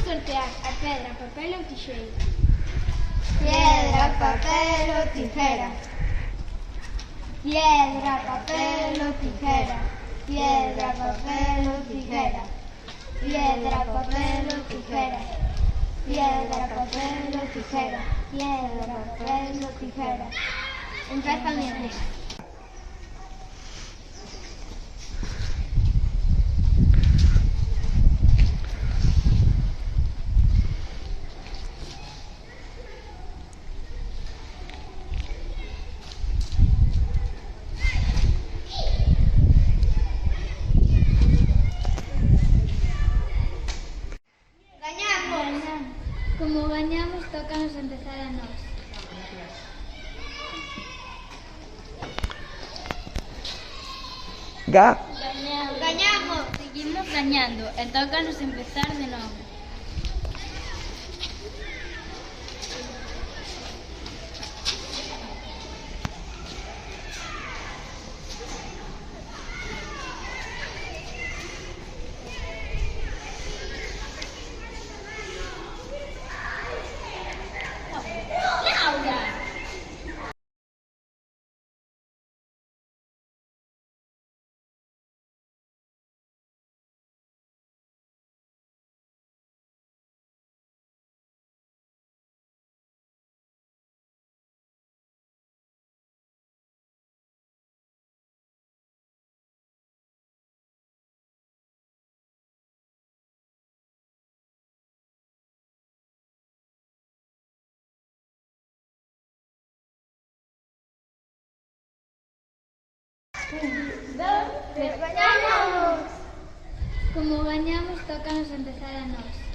sortear a pedra, papel ou tixeira. Piedra, papel ou tijera. Piedra, papel ou tijera. Piedra, papel ou tijera. Piedra, papel ou tijera. Piedra, papel ou tijera. Piedra, papel ou tijera. Empeza a mirar. Como gañamos, tócanos empezar a nós. Gañamos. Seguimos gañando e tócanos empezar de novo. Gañamos. Como gañamos, tócanos empezar a nós.